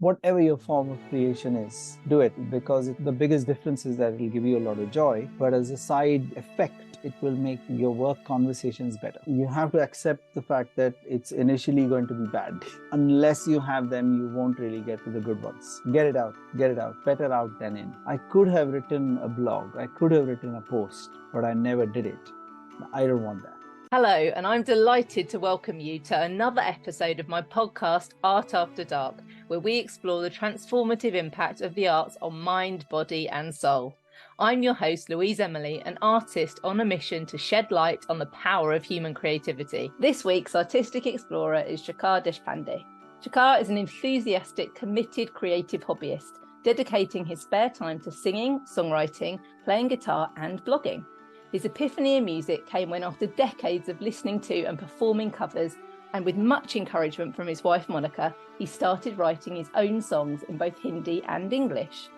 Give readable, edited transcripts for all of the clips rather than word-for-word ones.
Whatever your form of creation is, do it, because the biggest difference is that it will give you a lot of joy, but as a side effect, it will make your work conversations better. You have to accept the fact that it's initially going to be bad. Unless you have them, you won't really get to the good ones. Get it out, better out than in. I could have written a blog, I could have written a post, but I never did it. I don't want that. Hello, and I'm delighted to welcome you to another episode of my podcast, Art After Dark, where we explore the transformative impact of the arts on mind, body, and soul. I'm your host, Louise Emily, an artist on a mission to shed light on the power of human creativity. This week's artistic explorer is Shekhar Deshpande. Shekhar is an enthusiastic, committed, creative hobbyist, dedicating his spare time to singing, songwriting, playing guitar, and blogging. His epiphany in music came when, after decades of listening to and performing covers, and with much encouragement from his wife Monica, he started writing his own songs in both Hindi and English.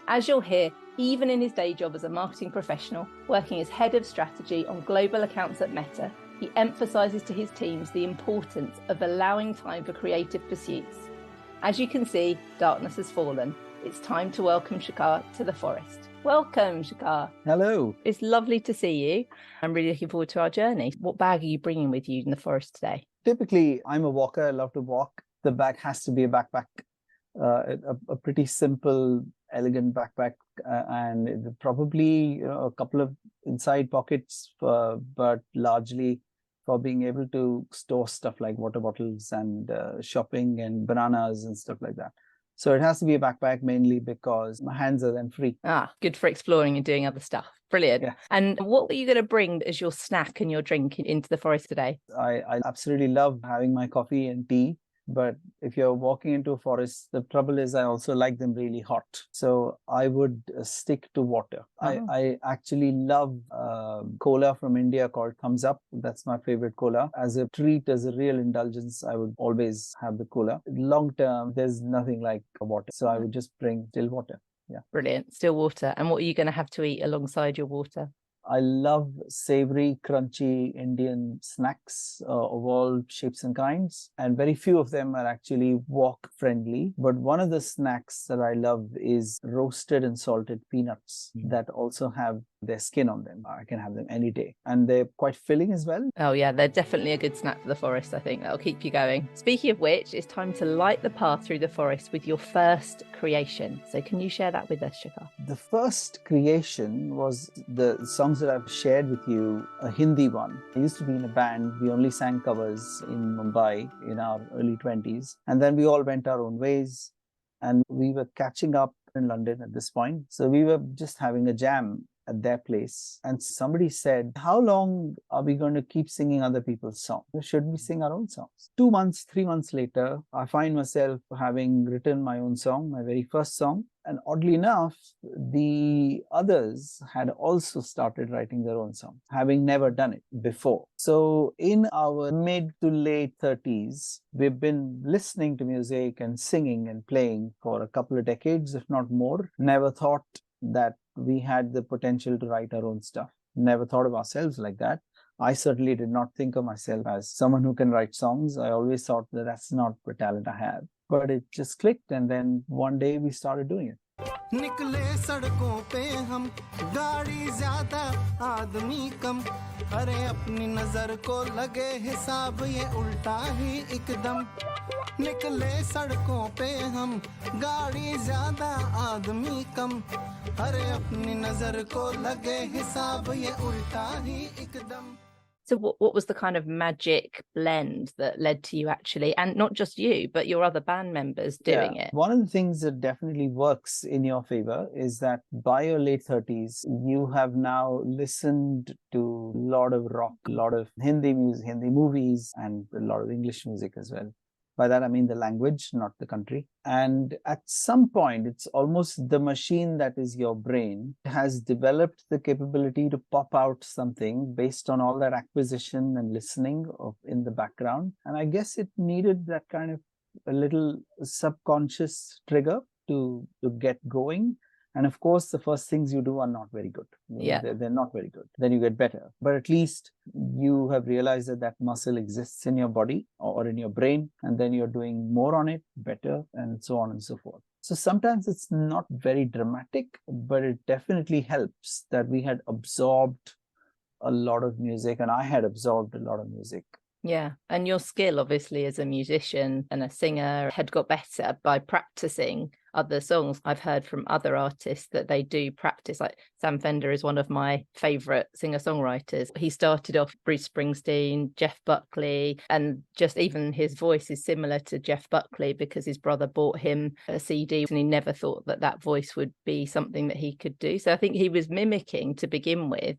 As you'll hear, even in his day job as a marketing professional, working as head of strategy on global accounts at Meta, he emphasises to his teams the importance of allowing time for creative pursuits. As you can see, darkness has fallen. It's time to welcome Shekhar to the forest. Welcome, Shekhar. Hello. It's lovely to see you. I'm really looking forward to our journey. What bag are you bringing with you in the forest today? Typically, I'm a walker. I love to walk. The bag has to be a backpack, a pretty simple, elegant backpack, and probably a couple of inside pockets, but largely for being able to store stuff like water bottles and shopping and bananas and stuff like that. So it has to be a backpack mainly because my hands are then free. Good for exploring and doing other stuff. Brilliant. Yeah. And what were you going to bring as your snack and your drink into the forest today? I absolutely love having my coffee and tea. But if you're walking into a forest, the trouble is I also like them really hot. So I would stick to water. I actually love cola from India called Thumbs Up. That's my favorite cola. As a treat, as a real indulgence, I would always have the cola. Long term, there's nothing like water. So I would just bring still water. Yeah. Brilliant. Still water. And what are you going to have to eat alongside your water? I love savory, crunchy Indian snacks of all shapes and kinds. And very few of them are actually walk friendly. But one of the snacks that I love is roasted and salted peanuts that also have their skin on them. I can have them any day. And they're quite filling as well. Oh yeah, they're definitely a good snack for the forest. I think that'll keep you going. Speaking of which, it's time to light the path through the forest with your first creation. So can you share that with us, Shekhar? The first creation was the songs that I've shared with you, a Hindi one. I used to be in a band. We only sang covers in Mumbai in our early 20s. And then we all went our own ways. And we were catching up in London at this point. So we were just having a jam at their place. And somebody said, how long are we going to keep singing other people's songs? Should we sing our own songs? 2 months, 3 months later, I find myself having written my own song, my very first song. And oddly enough, the others had also started writing their own songs, having never done it before. So in our mid to late 30s, we've been listening to music and singing and playing for a couple of decades, if not more. Never thought that we had the potential to write our own stuff. Never thought of ourselves like that. I certainly did not think of myself as someone who can write songs. I always thought that that's not the talent I have. But it just clicked, and then one day we started doing it. निकले सड़कों पे हम गाड़ी ज्यादा आदमी कम अरे अपनी नजर को लगे हिसाब ये उल्टा ही एकदम निकले सड़कों पे हम गाड़ी ज्यादा आदमी कम अरे अपनी नजर को लगे हिसाब ये उल्टा ही एकदम. So what was the kind of magic blend that led to you actually, and not just you, but your other band members doing it? One of the things that definitely works in your favor is that by your late 30s, you have now listened to a lot of rock, a lot of Hindi music, Hindi movies, and a lot of English music as well. By that, I mean the language, not the country. And at some point, it's almost the machine that is your brain has developed the capability to pop out something based on all that acquisition and listening in the background. And I guess it needed that kind of a little subconscious trigger to get going. And of course, the first things you do are not very good. Yeah. They're not very good. Then you get better. But at least you have realized that that muscle exists in your body or in your brain, and then you're doing more on it, better, and so on and so forth. So sometimes it's not very dramatic, but it definitely helps that we had absorbed a lot of music, and I had absorbed a lot of music. Yeah. And your skill, obviously, as a musician and a singer had got better by practicing other songs. I've heard from other artists that they do practice. Like Sam Fender is one of my favorite singer-songwriters. He started off Bruce Springsteen, Jeff Buckley, and just even his voice is similar to Jeff Buckley because his brother bought him a CD and he never thought that that voice would be something that he could do. So I think he was mimicking to begin with.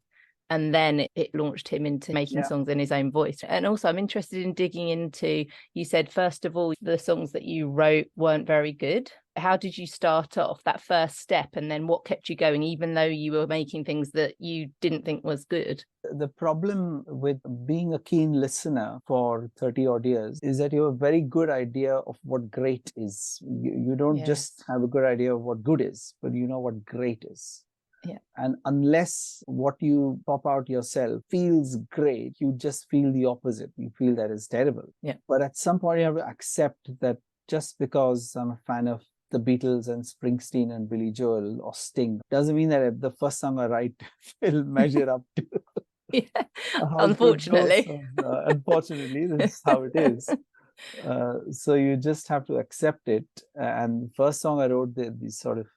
And then it launched him into making songs in his own voice. And also I'm interested in digging into, you said, first of all, the songs that you wrote weren't very good. How did you start off that first step? And then what kept you going, even though you were making things that you didn't think was good? The problem with being a keen listener for 30 odd years is that you have a very good idea of what great is. You don't just have a good idea of what good is, but you know what great is. Yeah. And unless what you pop out yourself feels great, you just feel the opposite. You feel that it's terrible. Yeah. But at some point, you have to accept that just because I'm a fan of the Beatles and Springsteen and Billy Joel or Sting doesn't mean that the first song I write will measure up to. Unfortunately. Unfortunately, this is how it is. So you just have to accept it. And the first song I wrote, these sort of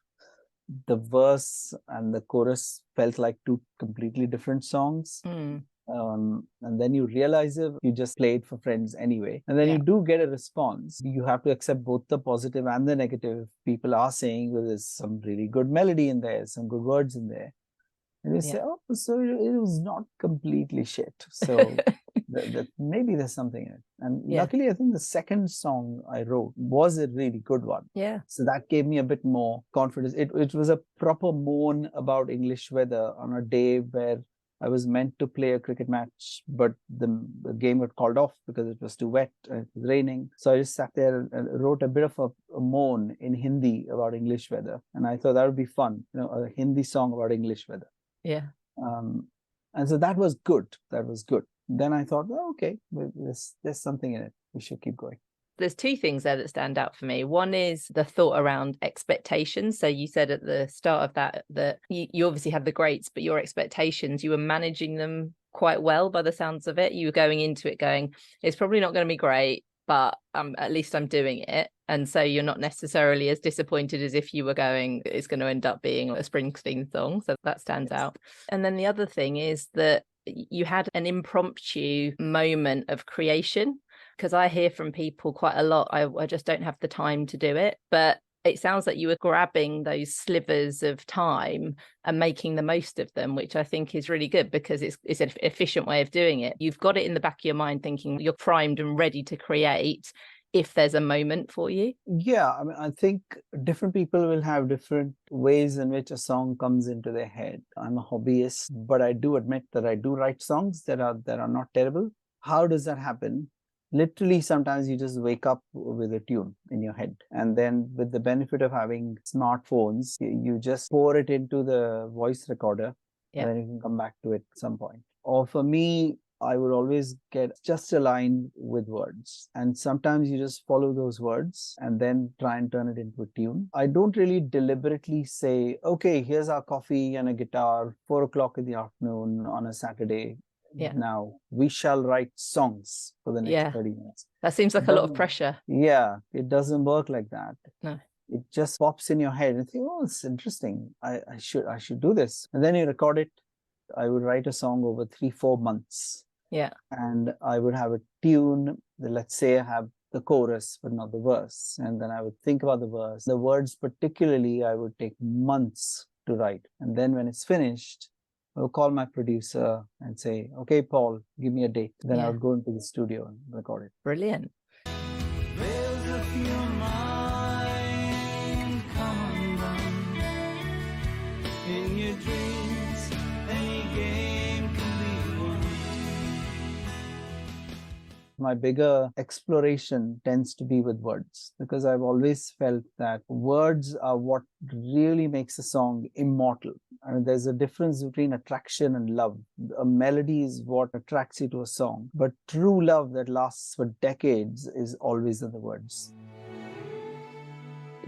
the verse and the chorus felt like two completely different songs. And then you realize it, you just play it for friends anyway. And then you do get a response. You have to accept both the positive and the negative. People are saying, well, there's some really good melody in there, some good words in there. And you say, oh, so it was not completely shit. So that maybe there's something in it. And luckily, I think the second song I wrote was a really good one. Yeah. So that gave me a bit more confidence. It was a proper moan about English weather on a day where I was meant to play a cricket match, but the game got called off because it was too wet and it was raining. So I just sat there and wrote a bit of a moan in Hindi about English weather. And I thought that would be fun, a Hindi song about English weather. Yeah. And so that was good. That was good. Then I thought, oh, okay, there's something in it. We should keep going. There's two things there that stand out for me. One is the thought around expectations. So you said at the start of that you obviously had the greats, but your expectations, you were managing them quite well by the sounds of it. You were going into it going, it's probably not going to be great, but at least I'm doing it. And so you're not necessarily as disappointed as if you were going, it's going to end up being a Springsteen song. So that stands out. And then the other thing is that you had an impromptu moment of creation, because I hear from people quite a lot, I just don't have the time to do it. But it sounds like you were grabbing those slivers of time and making the most of them, which I think is really good because it's an efficient way of doing it. You've got it in the back of your mind thinking you're primed and ready to create if there's a moment for you. Yeah, I mean, I think different people will have different ways in which a song comes into their head. I'm a hobbyist, but I do admit that I do write songs that are not terrible. How does that happen? Literally, sometimes you just wake up with a tune in your head. And then with the benefit of having smartphones, you just pour it into the voice recorder and then you can come back to it at some point. Or for me, I would always get just a line with words. And sometimes you just follow those words and then try and turn it into a tune. I don't really deliberately say, okay, here's our coffee and a guitar, 4 o'clock in the afternoon on a Saturday. Yeah. Now we shall write songs for the next 30 minutes. That seems like a lot of pressure. Yeah, it doesn't work like that. No. It just pops in your head and think, oh, it's interesting. I should do this. And then you record it. I would write a song over 3-4 months. Yeah. And I would have a tune. Let's say I have the chorus, but not the verse. And then I would think about the verse. The words particularly, I would take months to write. And then when it's finished, I would call my producer and say, okay, Paul, give me a date. Then I would go into the studio and record it. Brilliant. In your dreams, any game can be won. My bigger exploration tends to be with words, because I've always felt that words are what really makes a song immortal. I mean, there's a difference between attraction and love. A melody is what attracts you to a song, but true love that lasts for decades is always in the words.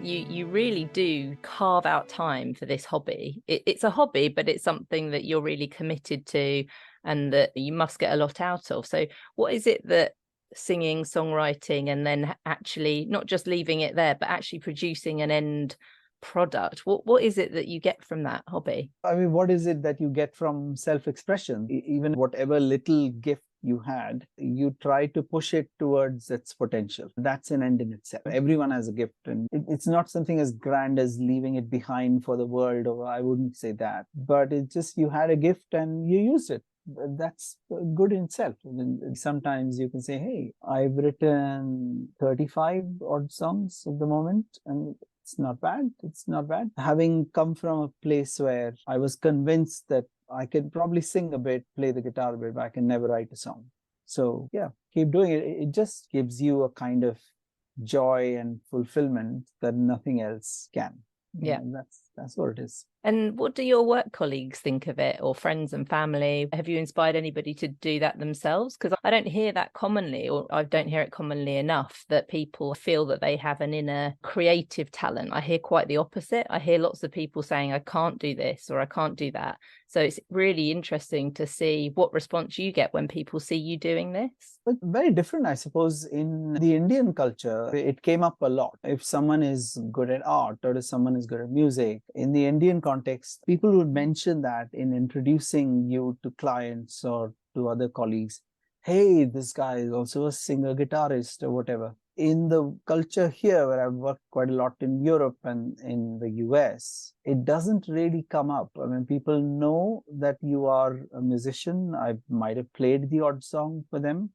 You really do carve out time for this hobby. It's a hobby, but it's something that you're really committed to and that you must get a lot out of. So what is it that singing, songwriting, and then actually not just leaving it there, but actually producing an end product, what is it that you get from that hobby? I mean, what is it that you get from self-expression? Even whatever little gift you had, you try to push it towards its potential. That's an end in itself. Everyone has a gift, and it's not something as grand as leaving it behind for the world, or I wouldn't say that, but it's just you had a gift and you used it. That's good in itself. And sometimes you can say, hey, I've written 35 odd songs at the moment, and it's not bad. It's not bad. Having come from a place where I was convinced that I can probably sing a bit, play the guitar a bit, but I can never write a song. So yeah, keep doing it. It just gives you a kind of joy and fulfillment that nothing else can. Yeah. And that's what it is. And what do your work colleagues think of it, or friends and family? Have you inspired anybody to do that themselves? Because I don't hear that commonly, or I don't hear it commonly enough, that people feel that they have an inner creative talent. I hear quite the opposite. I hear lots of people saying, I can't do this or I can't do that. So it's really interesting to see what response you get when people see you doing this. But very different, I suppose. In the Indian culture, it came up a lot. If someone is good at art or if someone is good at music, in the Indian context, people would mention that in introducing you to clients or to other colleagues. Hey, this guy is also a singer, guitarist, or whatever. In the culture here, where I've worked quite a lot in Europe and in the US, it doesn't really come up. I mean, people know that you are a musician. I might have played the odd song for them,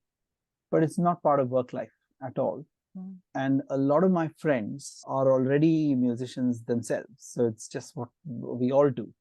but it's not part of work life at all. And a lot of my friends are already musicians themselves. So it's just what we all do.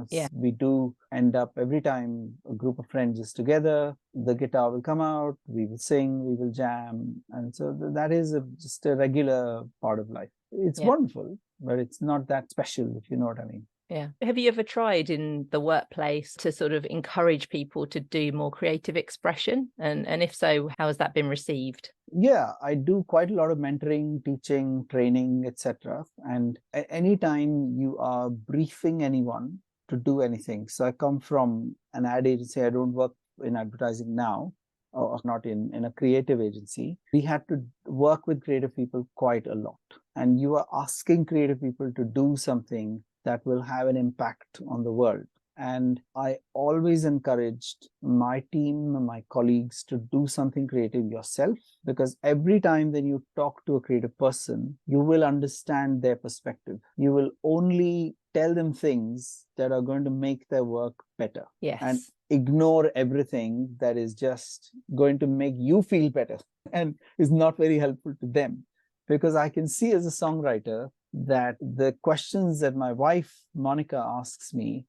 Yeah. We do end up every time a group of friends is together, the guitar will come out, we will sing, we will jam. And so that is just a regular part of life. It's wonderful, but it's not that special, if you know what I mean. Yeah. Have you ever tried in the workplace to sort of encourage people to do more creative expression? And if so, how has that been received? Yeah, I do quite a lot of mentoring, teaching, training, etc. And anytime you are briefing anyone to do anything. So I come from an ad agency. I don't work in advertising now, or not in a creative agency. We had to work with creative people quite a lot. And you are asking creative people to do something that will have an impact on the world. And I always encouraged my team and my colleagues to do something creative yourself, because every time that you talk to a creative person, you will understand their perspective. You will only tell them things that are going to make their work better. Yes. And ignore everything that is just going to make you feel better and is not very helpful to them. Because I can see as a songwriter that the questions that my wife, Monica, asks me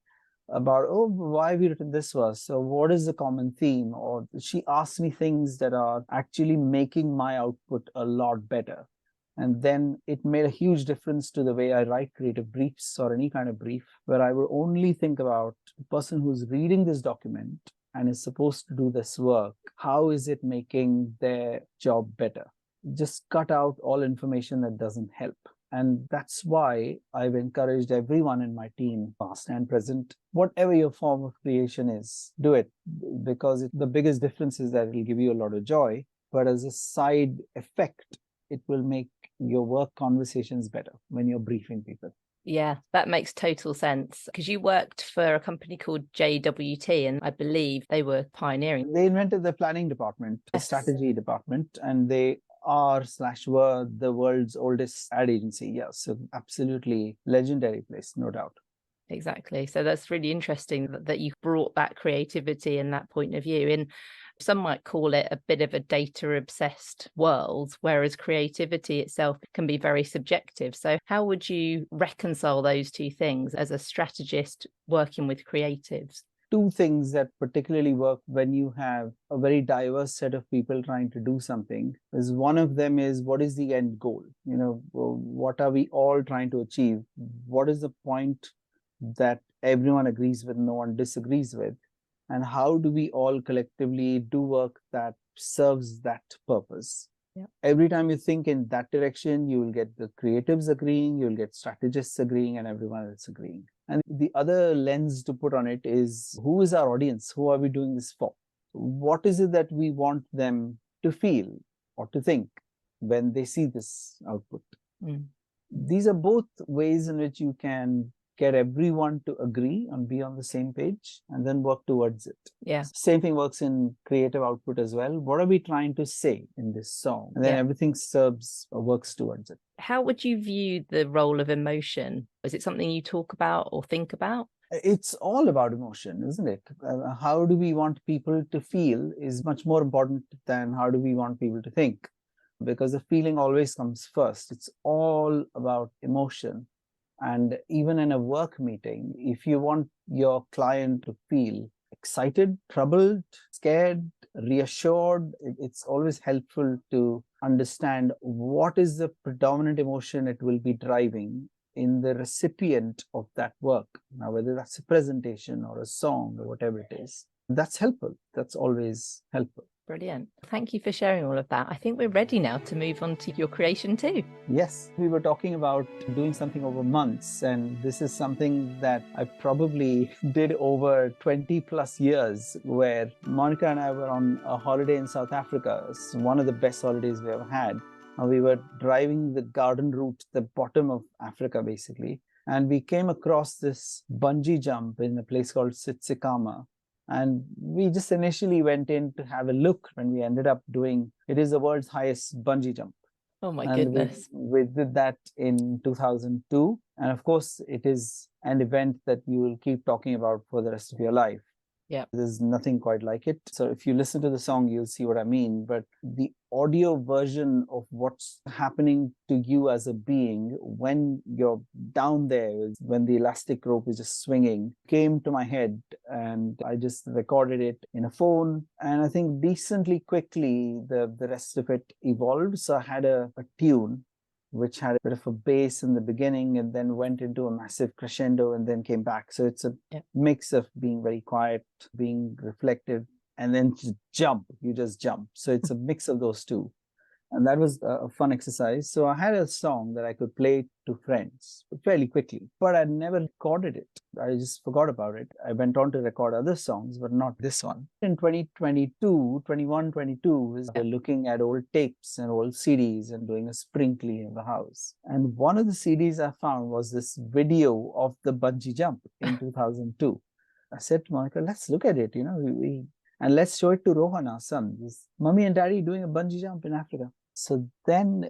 about, oh, why have you written this verse? So what is the common theme? Or she asks me things that are actually making my output a lot better. And then it made a huge difference to the way I write creative briefs or any kind of brief, where I will only think about the person who's reading this document and is supposed to do this work. How is it making their job better? Just cut out all information that doesn't help. And that's why I've encouraged everyone in my team, past and present, whatever your form of creation is, do it. Because the biggest difference is that it will give you a lot of joy, but as a side effect, it will make your work conversations better when you're briefing people. Yeah, that makes total sense. Because you worked for a company called JWT, and I believe they were pioneering. They invented the planning department, the strategy department, and they were the world's oldest ad agency. Yeah, so absolutely legendary place, no doubt. Exactly. So that's really interesting that you brought that creativity and that point of view in. Some might call it a bit of a data obsessed world, whereas creativity itself can be very subjective. So how would you reconcile those two things as a strategist working with creatives? two things that particularly work when you have a very diverse set of people trying to do something. Is one of them is, what is the end goal? What are we all trying to achieve? What is the point that everyone agrees with, no one disagrees with? And how do we all collectively do work that serves that purpose? Yeah. Every time you think in that direction, you will get the creatives agreeing, you'll get strategists agreeing, and everyone else agreeing. And the other lens to put on it is, who is our audience? Who are we doing this for? What is it that we want them to feel or to think when they see this output? These are both ways in which you can get everyone to agree and be on the same page and then work towards it. Yeah. Same thing works in creative output as well. What are we trying to say in this song? And then everything serves or works towards it. How would you view the role of emotion? Is it something you talk about or think about? It's all about emotion, isn't it? How do we want people to feel is much more important than how do we want people to think, because the feeling always comes first. It's all about emotion. And even in a work meeting, if you want your client to feel excited, troubled, scared, reassured, it's always helpful to understand what is the predominant emotion it will be driving in the recipient of that work. Now, whether that's a presentation or a song or whatever it is, that's helpful. That's always helpful. Brilliant. Thank you for sharing all of that. I think we're ready now to move on to your creation too. Yes, we were talking about doing something over months, and this is something that I probably did over 20 plus years, where Monica and I were on a holiday in South Africa. It's one of the best holidays we ever had. We were driving the garden route, the bottom of Africa basically, and we came across this bungee jump in a place called Tsitsikama. And we just initially went in to have a look, and we ended up doing, it is the world's highest bungee jump. Oh my goodness. We did that in 2002. And of course, it is an event that you will keep talking about for the rest of your life. Yeah. There's nothing quite like it. So if you listen to the song, you'll see what I mean. But the audio version of what's happening to you as a being when you're down there, when the elastic rope is just swinging, came to my head, and I just recorded it in a phone. And I think decently quickly, the rest of it evolved. So I had a tune which had a bit of a bass in the beginning and then went into a massive crescendo and then came back. So it's a mix of being very quiet, being reflective, and then just jump. You just jump. So it's a mix of those two. And that was a fun exercise. So I had a song that I could play to friends fairly quickly, but I never recorded it. I just forgot about it. I went on to record other songs, but not this one. In 2022, we were looking at old tapes and old CDs and doing a spring clean of the house. And one of the CDs I found was this video of the bungee jump in 2002. I said to Monica, let's look at it, and let's show it to Rohan, our son. This Mummy and Daddy doing a bungee jump in Africa. So then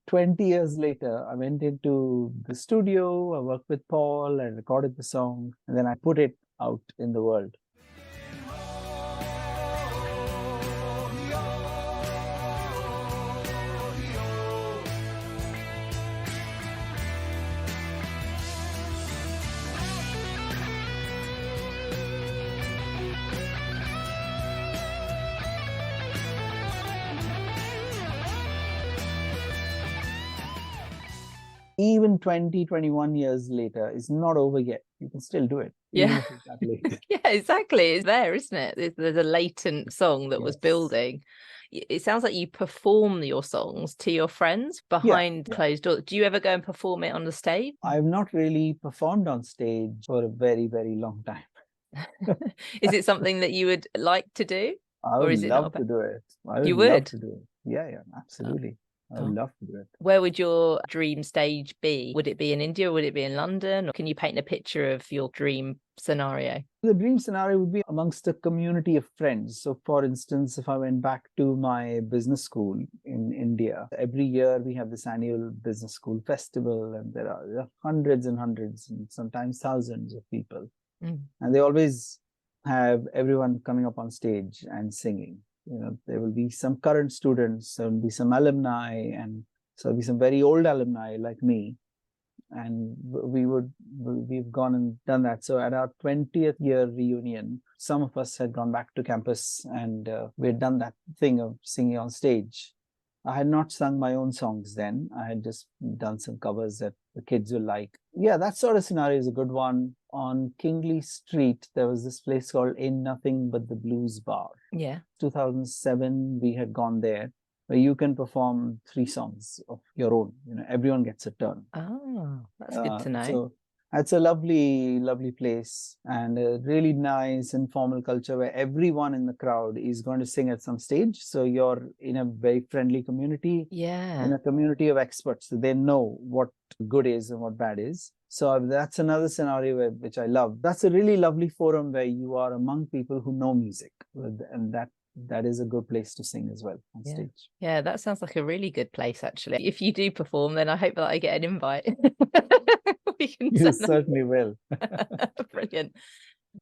20 years later, I went into the studio, I worked with Paul, I recorded the song, and then I put it out in the world. Even 20, 21 years later, it's not over yet. You can still do it. Yeah. Yeah, exactly. It's there, isn't it? There's a latent song that was building. It sounds like you perform your songs to your friends behind closed doors. Do you ever go and perform it on the stage? I've not really performed on stage for a very, very long time. Is it something that you would like to do? I would love to do it. You would? Love to do it. Yeah, absolutely. I would love to do it. Where would your dream stage be? Would it be in India or would it be in London? Or can you paint a picture of your dream scenario? The dream scenario would be amongst a community of friends. So for instance, if I went back to my business school in India, every year we have this annual business school festival, and there are hundreds and hundreds and sometimes thousands of people. And they always have everyone coming up on stage and singing. There will be some current students, there will be some alumni, and so there'll be some very old alumni like me. and we've gone and done that. So at our 20th year reunion, some of us had gone back to campus, and we had done that thing of singing on stage. I had not sung my own songs then. I had just done some covers that the kids will like. Yeah, that sort of scenario is a good one. On Kingly Street, there was this place called Ain't Nothing But the Blues Bar. Yeah. 2007, we had gone there, where you can perform 3 songs of your own. Everyone gets a turn. Oh, that's good to know. So it's a lovely, lovely place, and a really nice informal culture where everyone in the crowd is going to sing at some stage. So you're in a very friendly community, in a community of experts. So they know what good is and what bad is. So that's another scenario which I love. That's a really lovely forum where you are among people who know music, and that is a good place to sing as well on stage. Yeah, that sounds like a really good place, actually. If you do perform, then I hope that I get an invite. You certainly will. Brilliant.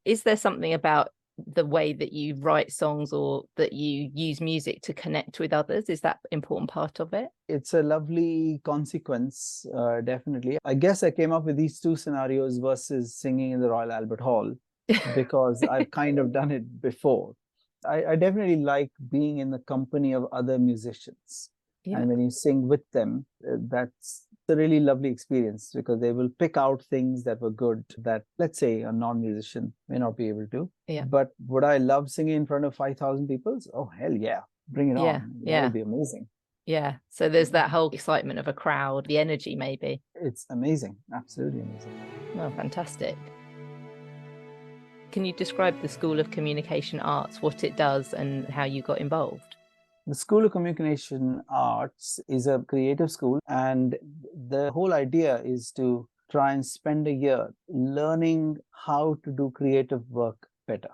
Is there something about the way that you write songs or that you use music to connect with others? Is that an important part of it? It's a lovely consequence, definitely. I guess I came up with these 2 scenarios versus singing in the Royal Albert Hall because I've kind of done it before. I definitely like being in the company of other musicians. And when you sing with them, that's a really lovely experience, because they will pick out things that were good that, let's say, a non-musician may not be able to. But would I love singing in front of 5,000 people? Oh, hell yeah. Bring it on. That would be amazing. Yeah. So there's that whole excitement of a crowd, the energy maybe. It's amazing. Absolutely amazing. Oh, fantastic. Can you describe the School of Communication Arts, what it does and how you got involved? The School of Communication Arts is a creative school, and the whole idea is to try and spend a year learning how to do creative work better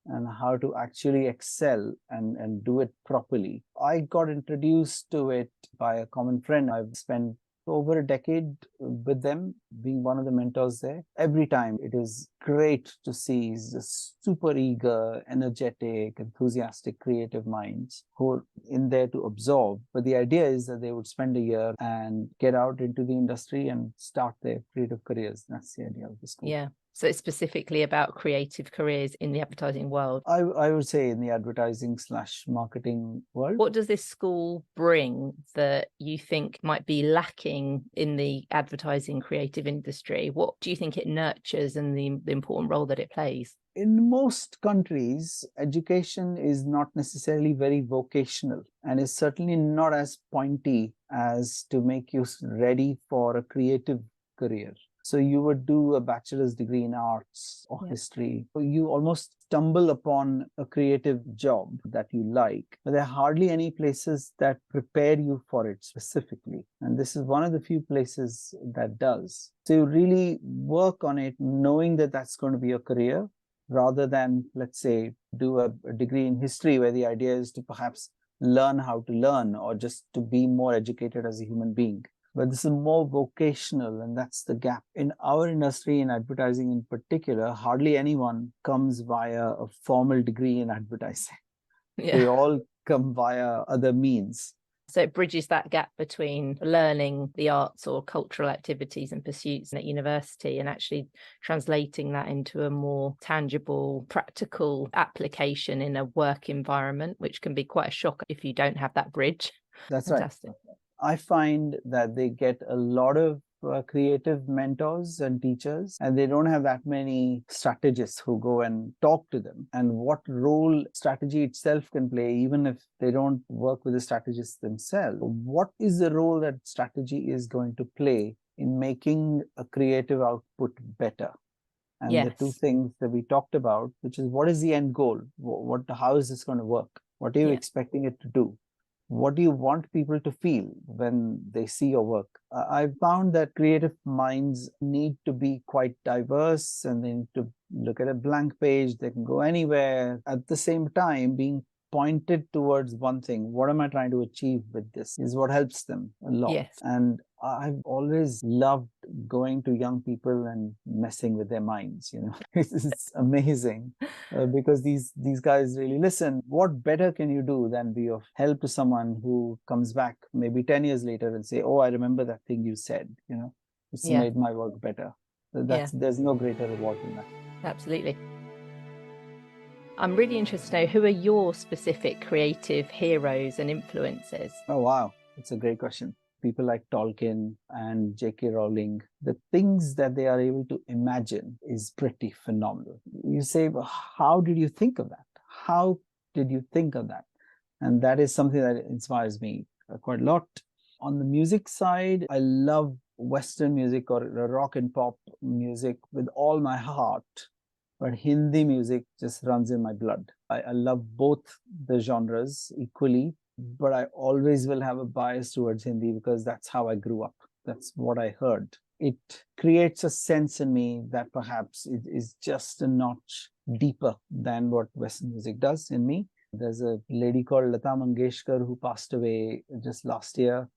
and how to actually excel and do it properly. I got introduced to it by a common friend. I've spent over a decade with them, being one of the mentors there. Every time it is great to see just super eager, energetic, enthusiastic, creative minds who are in there to absorb. But the idea is that they would spend a year and get out into the industry and start their creative careers. That's the idea of the school. Yeah. So it's specifically about creative careers in the advertising world. I would say in the advertising/marketing world. What does this school bring that you think might be lacking in the advertising creative industry? What do you think it nurtures and the important role that it plays? In most countries, education is not necessarily very vocational and is certainly not as pointy as to make you ready for a creative career. So you would do a bachelor's degree in arts or history. You almost stumble upon a creative job that you like, but there are hardly any places that prepare you for it specifically. And this is one of the few places that does. So you really work on it knowing that that's going to be your career, rather than, let's say, do a degree in history where the idea is to perhaps learn how to learn or just to be more educated as a human being. But this is more vocational, and that's the gap. In our industry, in advertising in particular, hardly anyone comes via a formal degree in advertising. They all come via other means. So it bridges that gap between learning the arts or cultural activities and pursuits at university and actually translating that into a more tangible, practical application in a work environment, which can be quite a shock if you don't have that bridge. That's Fantastic. Right. I find that they get a lot of creative mentors and teachers, and they don't have that many strategists who go and talk to them. And what role strategy itself can play, even if they don't work with the strategists themselves. What is the role that strategy is going to play in making a creative output better? And the 2 things that we talked about, which is what is the end goal? How is this going to work? What are you expecting it to do? What do you want people to feel when they see your work? I've found that creative minds need to be quite diverse, and they need to look at a blank page. They can go anywhere. At the same time, being pointed towards one thing. What am I trying to achieve with this? Is what helps them a lot. Yes. And I've always loved going to young people and messing with their minds. It's amazing because these guys really listen. What better can you do than be of help to someone who comes back maybe 10 years later and say, oh, I remember that thing you said, It's Yeah. made my work better. There's no greater reward than that. Absolutely. I'm really interested to know, who are your specific creative heroes and influences? Oh, wow. It's a great question. People like Tolkien and J.K. Rowling, the things that they are able to imagine is pretty phenomenal. You say, well, how did you think of that? How did you think of that? And that is something that inspires me quite a lot. On the music side, I love Western music or rock and pop music with all my heart. But Hindi music just runs in my blood. I love both the genres equally, but I always will have a bias towards Hindi because that's how I grew up. That's what I heard. It creates a sense in me that perhaps it is just a notch deeper than what Western music does in me. There's a lady called Lata Mangeshkar who passed away just last year.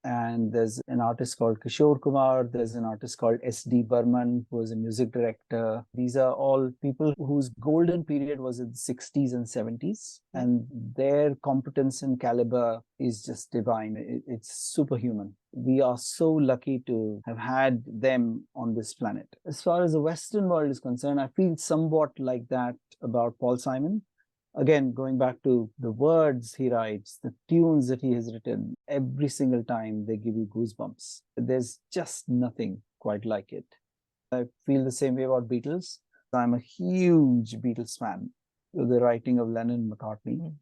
And there's an artist called Kishore Kumar. There's an artist called S.D. Burman, who was a music director. These are all people whose golden period was in the 60s and 70s. And their competence and caliber is just divine. It's superhuman. We are so lucky to have had them on this planet. As far as the Western world is concerned, I feel somewhat like that about Paul Simon. Again, going back to the words he writes, the tunes that he has written, every single time they give you goosebumps. There's just nothing quite like it. I feel the same way about Beatles. I'm a huge Beatles fan. The writing of Lennon and McCartney.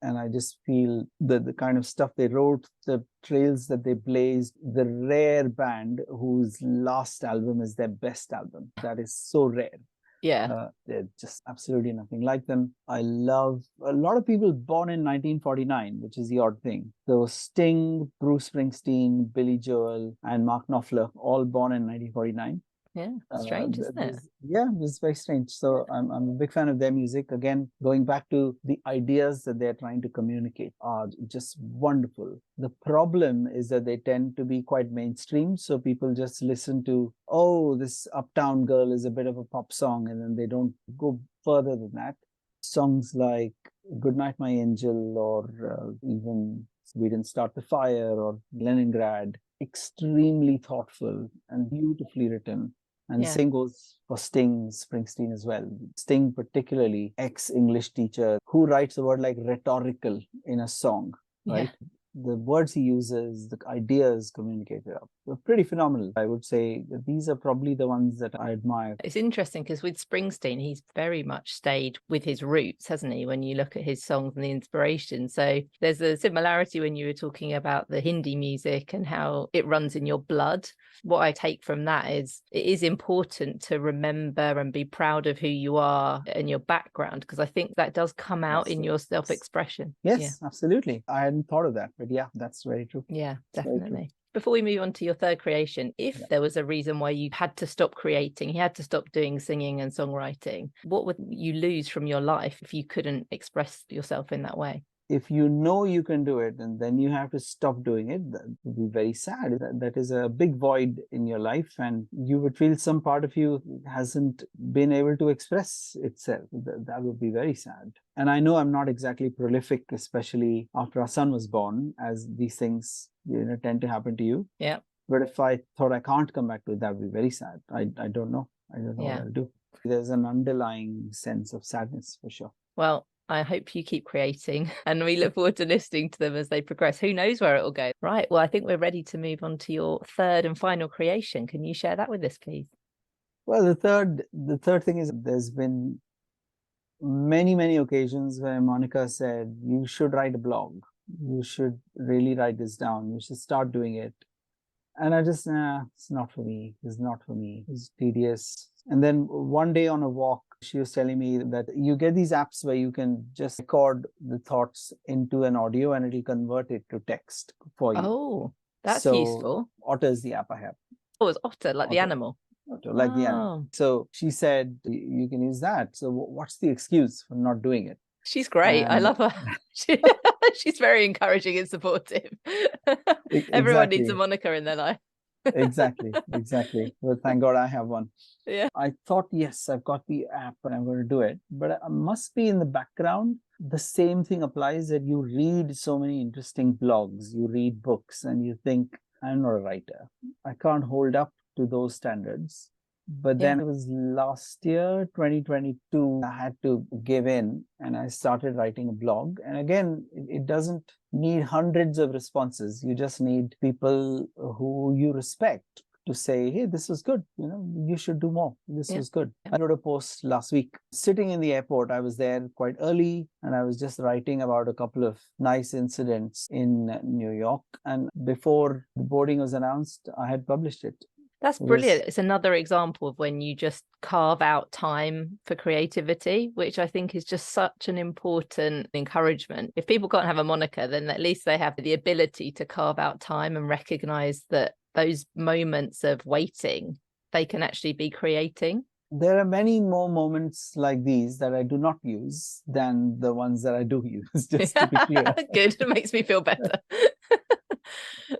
And I just feel the kind of stuff they wrote, the trails that they blazed, the rare band whose last album is their best album. That is so rare. Yeah. They're just absolutely nothing like them. I love a lot of people born in 1949, which is the odd thing. There was Sting, Bruce Springsteen, Billy Joel, and Mark Knopfler, all born in 1949. Yeah, strange, isn't it? Yeah, it's very strange. So I'm a big fan of their music. Again, going back to the ideas that they're trying to communicate are just wonderful. The problem is that they tend to be quite mainstream. So people just listen to, oh, this Uptown Girl is a bit of a pop song, and then they don't go further than that. Songs like Goodnight, My Angel, or even We Didn't Start the Fire, or Leningrad, extremely thoughtful and beautifully written. And the same goes for Sting, Springsteen as well. Sting, particularly, ex-English teacher, who writes a word like rhetorical in a song, right? Yeah. The words he uses, the ideas communicated are pretty phenomenal. I would say that these are probably the ones that I admire. It's interesting because with Springsteen, he's very much stayed with his roots, hasn't he, when you look at his songs and the inspiration. So there's a similarity when you were talking about the Hindi music and how it runs in your blood. What I take from that is it is important to remember and be proud of who you are and your background, because I think that does come out in your self-expression. Yes, absolutely. I hadn't thought of that, but yeah, that's very true. Yeah, definitely. Before we move on to your third creation, if there was a reason why you had to stop creating, you had to stop doing singing and songwriting, what would you lose from your life if you couldn't express yourself in that way? If you know you can do it and then you have to stop doing it, that would be very sad. That is a big void in your life, and you would feel some part of you hasn't been able to express itself. That would be very sad. And I know I'm not exactly prolific, especially after our son was born, as these things tend to happen to you. Yeah. But if I thought I can't come back to it, that would be very sad. I don't know. I don't know what I'll do. There's an underlying sense of sadness for sure. Well, I hope you keep creating, and we look forward to listening to them as they progress. Who knows where it will go? Right. Well, I think we're ready to move on to your third and final creation. Can you share that with us, please? Well, the third thing is there's been many occasions where Monica said, you should write a blog. You should really write this down. You should start doing it. And I just, it's not for me. It's not for me. It's tedious. And then one day on a walk, she was telling me that you get these apps where you can just record the thoughts into an audio and it'll convert it to text for you. Oh, that's useful. Otter is the app I have. Oh, it's Otter, like the animal. Otter, like the animal. So she said, you can use that. So what's the excuse for not doing it? She's great. I love her. She's very encouraging and supportive. Everyone needs a Monica in their life. Exactly. Well, thank God I have one. Yeah. I thought, yes, I've got the app and I'm going to do it, but I must be in the background. The same thing applies that you read so many interesting blogs, you read books, and you think, I'm not a writer. I can't hold up to those standards. But then it was last year, 2022, I had to give in and I started writing a blog. And again, it doesn't need hundreds of responses. You just need people who you respect to say, hey, this was good. You should do more. This was good. I wrote a post last week. Sitting in the airport, I was there quite early and I was just writing about a couple of nice incidents in New York. And before the boarding was announced, I had published it. That's brilliant. It's another example of when you just carve out time for creativity, which I think is just such an important encouragement. If people can't have a moniker, then at least they have the ability to carve out time and recognize that those moments of waiting, they can actually be creating. There are many more moments like these that I do not use than the ones that I do use, just to be clear. Good. It makes me feel better.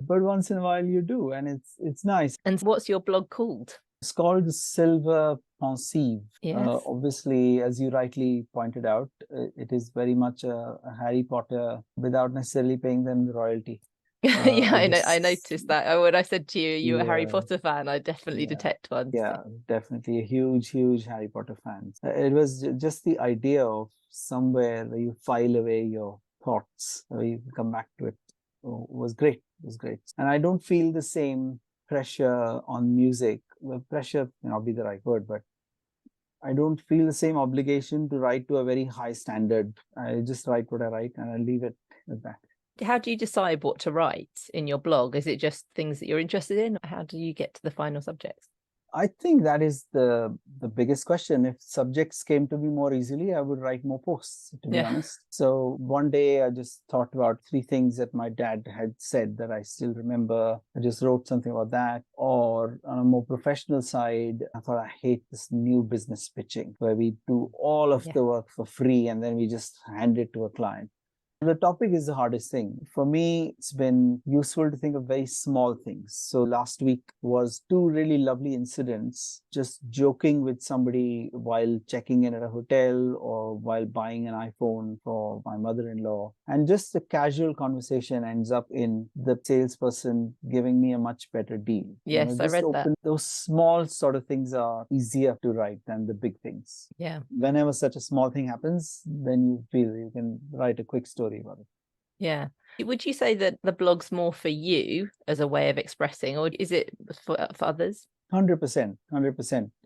But once in a while you do, and it's nice. And what's your blog called? It's called Silver Pensive. Yes. Obviously, as you rightly pointed out, it is very much a Harry Potter without necessarily paying them the royalty. I noticed that. When I said to you were a Harry Potter fan, I definitely detect one. Yeah, definitely a huge Harry Potter fan. It was just the idea of somewhere where you file away your thoughts, where you come back to it. Was great. It was great. And I don't feel the same pressure on music. Well, pressure may not be the right word, but I don't feel the same obligation to write to a very high standard. I just write what I write and I leave it at that. How do you decide what to write in your blog? Is it just things that you're interested in? How do you get to the final subjects? I think that is the biggest question. If subjects came to me more easily, I would write more posts, to be honest. So one day I just thought about 3 things that my dad had said that I still remember. I just wrote something about that. Or on a more professional side, I thought I hate this new business pitching where we do all of the work for free and then we just hand it to a client. The topic is the hardest thing. For me, it's been useful to think of very small things. So last week was 2 really lovely incidents, just joking with somebody while checking in at a hotel or while buying an iPhone for my mother-in-law. And just a casual conversation ends up in the salesperson giving me a much better deal. Yes, I read that. Those small sort of things are easier to write than the big things. Yeah. Whenever such a small thing happens, then you feel you can write a quick story about it. Yeah. Would you say that the blog's more for you as a way of expressing, or is it for others? 100%.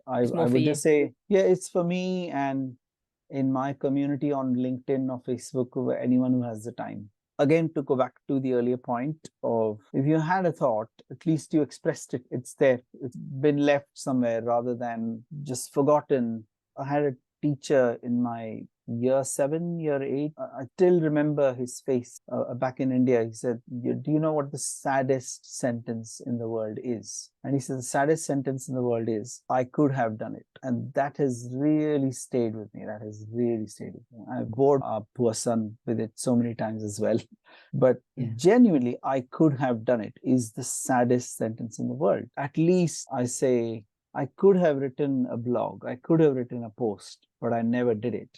I would just say, it's for me and in my community on LinkedIn or Facebook, or anyone who has the time. Again, to go back to the earlier point of, if you had a thought, at least you expressed it. It's there. It's been left somewhere rather than just forgotten. I had a teacher in my year 7, year 8. I still remember his face back in India. He said, do you know what the saddest sentence in the world is? And he said, the saddest sentence in the world is, I could have done it. And that has really stayed with me. I bored our poor son with it so many times as well. But genuinely, I could have done it is the saddest sentence in the world. At least I say, I could have written a blog. I could have written a post, but I never did it.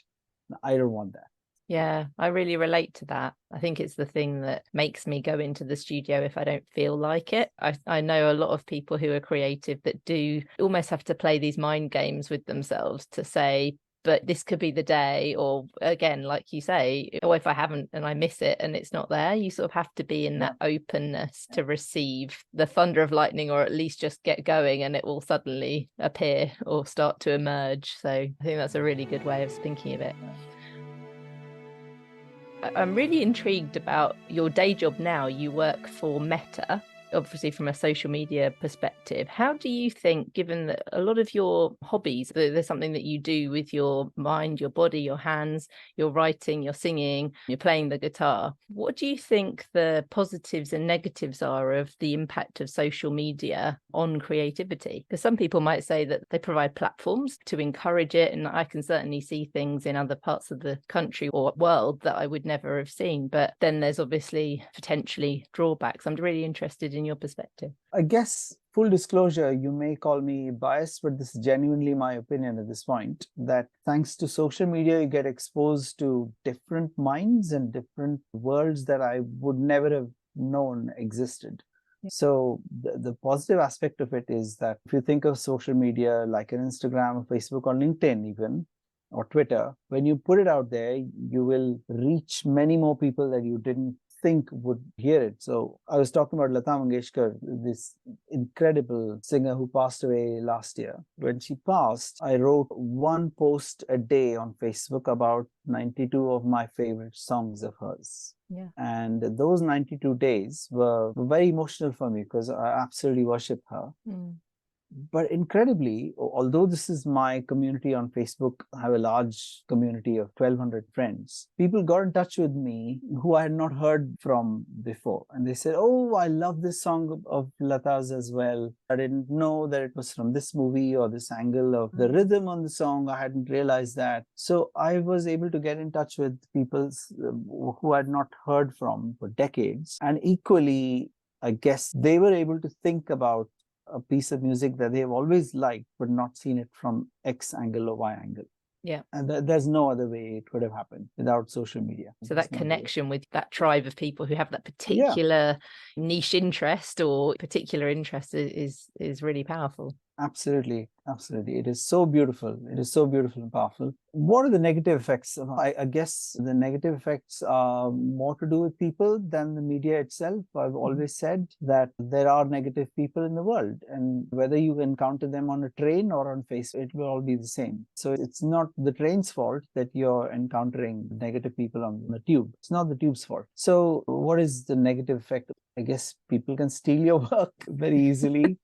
I don't want that. Yeah, I really relate to that. I think it's the thing that makes me go into the studio if I don't feel like it. I know a lot of people who are creative that do almost have to play these mind games with themselves to say, but this could be the day, or again, like you say, or if I haven't and I miss it and it's not there, you sort of have to be in that openness to receive the thunder of lightning, or at least just get going and it will suddenly appear or start to emerge. So I think that's a really good way of thinking of it. I'm really intrigued about your day job now. You work for Meta, obviously from a social media perspective. How do you think, given that a lot of your hobbies, there's something that you do with your mind, your body, your hands, you're writing, you're singing, you're playing the guitar, what do you think the positives and negatives are of the impact of social media on creativity? Because some people might say that they provide platforms to encourage it, and I can certainly see things in other parts of the country or world that I would never have seen, but then there's obviously potentially drawbacks. I'm really interested in your perspective. I guess, full disclosure, you may call me biased, but this is genuinely my opinion at this point, that thanks to social media, you get exposed to different minds and different worlds that I would never have known existed. So the positive aspect of it is that if you think of social media like an Instagram or Facebook or LinkedIn even, or Twitter, when you put it out there, you will reach many more people that you didn't think would hear it. So I was talking about Lata Mangeshkar, this incredible singer who passed away last year. When she passed, I wrote one post a day on Facebook about 92 of my favorite songs of hers. Yeah. And those 92 days were very emotional for me because I absolutely worship her. But incredibly, although this is my community on Facebook, I have a large community of 1,200 friends. People got in touch with me who I had not heard from before. And they said, oh, I love this song of Lata's as well. I didn't know that it was from this movie or this angle of the rhythm on the song. I hadn't realized that. So I was able to get in touch with people who I had not heard from for decades. And equally, I guess they were able to think about a piece of music that they have always liked, but not seen it from X angle or Y angle. Yeah. And there's no other way it could have happened without social media. So that connection with that tribe of people who have that particular niche interest or particular interest is really powerful. Absolutely. Absolutely. It is so beautiful. It is so beautiful and powerful. What are the negative effects? I guess the negative effects are more to do with people than the media itself. I've always said that there are negative people in the world, and whether you encounter them on a train or on Facebook, it will all be the same. So it's not the train's fault that you're encountering negative people on the tube. It's not the tube's fault. So what is the negative effect? I guess people can steal your work very easily.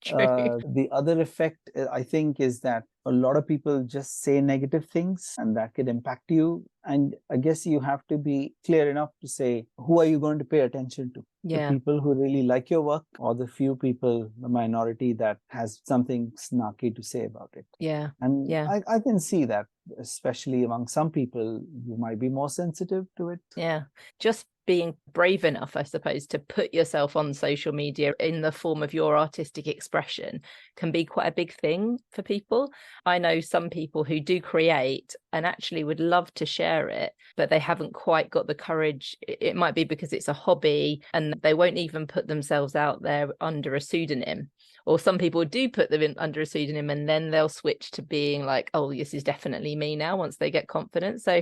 The other effect, I think, is that a lot of people just say negative things and that could impact you. And I guess you have to be clear enough to say, who are you going to pay attention to? Yeah. The people who really like your work, or the few people, the minority that has something snarky to say about it. Yeah. And yeah. I can see that, especially among some people, you might be more sensitive to it. Yeah. Just being brave enough, I suppose, to put yourself on social media in the form of your artistic expression can be quite a big thing for people. I know some people who do create and actually would love to share it, but they haven't quite got the courage. It might be because it's a hobby and they won't even put themselves out there under a pseudonym. Or some people do put them in under a pseudonym and then they'll switch to being like, oh, this is definitely me now once they get confidence. So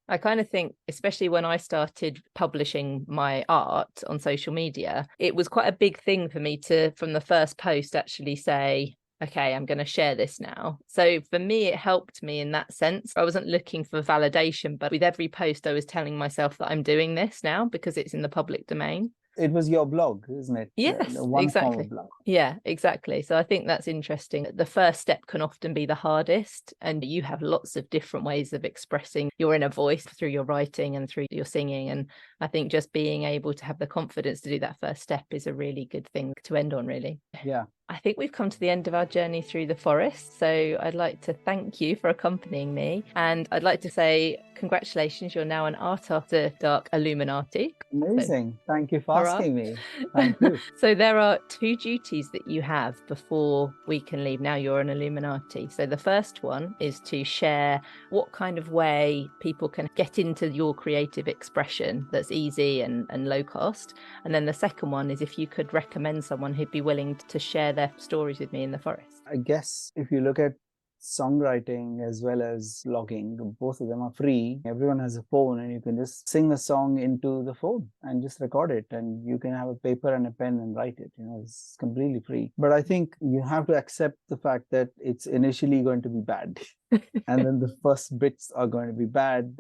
I kind of think, especially when I started publishing my art on social media, it was quite a big thing for me to, from the first post, actually say, okay, I'm going to share this now. So for me, it helped me in that sense. I wasn't looking for validation, but with every post, I was telling myself that I'm doing this now because it's in the public domain. It was your blog, isn't it? Yes, one exactly. form of blog. Yeah, exactly. So I think that's interesting. The first step can often be the hardest, and you have lots of different ways of expressing your inner voice through your writing and through your singing. And I think just being able to have the confidence to do that first step is a really good thing to end on, really. Yeah. I think we've come to the end of our journey through the forest. So I'd like to thank you for accompanying me. And I'd like to say congratulations, you're now an Art After Dark Illuminati. Amazing. So, thank you for asking me. Thank you. So there are 2 duties that you have before we can leave. Now you're an Illuminati. So the first one is to share what kind of way people can get into your creative expression that's easy and low cost. And then the second one is if you could recommend someone who'd be willing to share their stories with me in the forest. I guess if you look at songwriting as well as blogging, both of them are free. Everyone has a phone and you can just sing a song into the phone and just record it, and you can have a paper and a pen and write it. It's completely free. But I think you have to accept the fact that it's initially going to be bad. And then the first bits are going to be bad.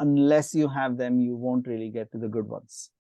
Unless you have them, you won't really get to the good ones.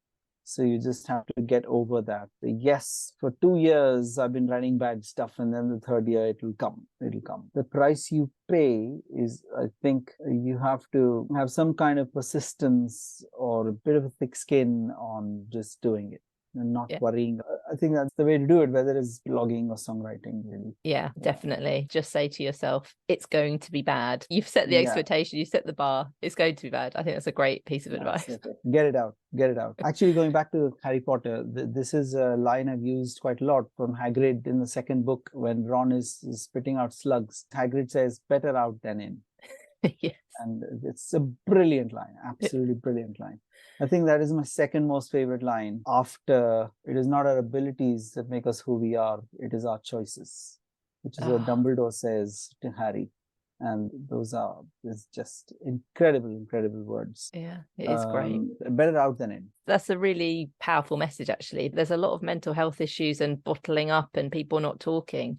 So you just have to get over that. Yes, for 2 years, I've been writing bad stuff, and then the third year, it will come. It'll come. The price you pay is, I think, you have to have some kind of persistence or a bit of a thick skin on just doing it and not worrying. I think that's the way to do it, whether it's blogging or songwriting, really. Yeah, definitely. Just say to yourself, it's going to be bad. You've set the expectation, you set the bar, it's going to be bad. I think that's a great piece of advice. Get it out. Get it out. Actually, going back to Harry Potter, this is a line I've used quite a lot from Hagrid in the second book when Ron is spitting out slugs. Hagrid says, better out than in. Yes. And it's a brilliant line, absolutely brilliant line. I think that is my second most favorite line after "it is not our abilities that make us who we are, it is our choices," which is what Dumbledore says to Harry. And those are just incredible words. Yeah, it is great. Better out than in. That's a really powerful message, actually. There's a lot of mental health issues and bottling up and people not talking.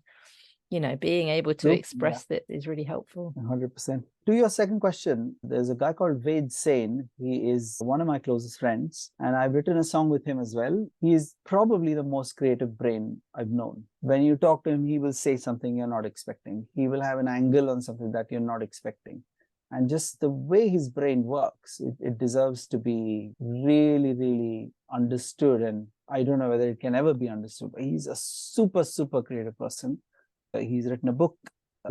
You know, being able to express that is really helpful. 100%. To your second question, there's a guy called Ved Sain. He is one of my closest friends, and I've written a song with him as well. He is probably the most creative brain I've known. When you talk to him, he will say something you're not expecting. He will have an angle on something that you're not expecting. And just the way his brain works, it deserves to be really understood. And I don't know whether it can ever be understood, but he's a super creative person. He's written a book.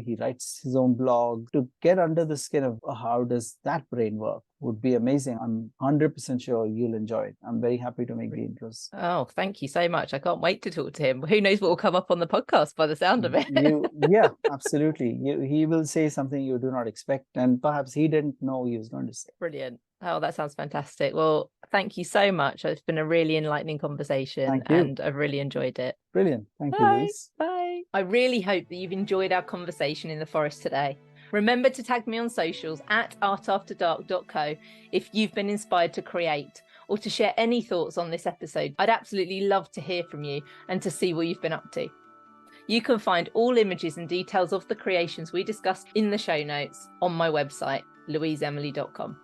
He writes his own blog. To get under the skin of how does that brain work would be amazing. I'm 100% sure you'll enjoy it. I'm very happy to make the intros. Oh, thank you so much. I can't wait to talk to him. Who knows what will come up on the podcast by the sound of it. Yeah, absolutely. He will say something you do not expect, and perhaps he didn't know he was going to say. Brilliant. Oh, that sounds fantastic. Well, thank you so much. It's been a really enlightening conversation. Thank you. And I've really enjoyed it. Brilliant. Thank you, Louise. Bye. I really hope that you've enjoyed our conversation in the forest today. Remember to tag me on socials at artafterdark.co if you've been inspired to create or to share any thoughts on this episode. I'd absolutely love to hear from you and to see what you've been up to. You can find all images and details of the creations we discussed in the show notes on my website, louiseemily.com.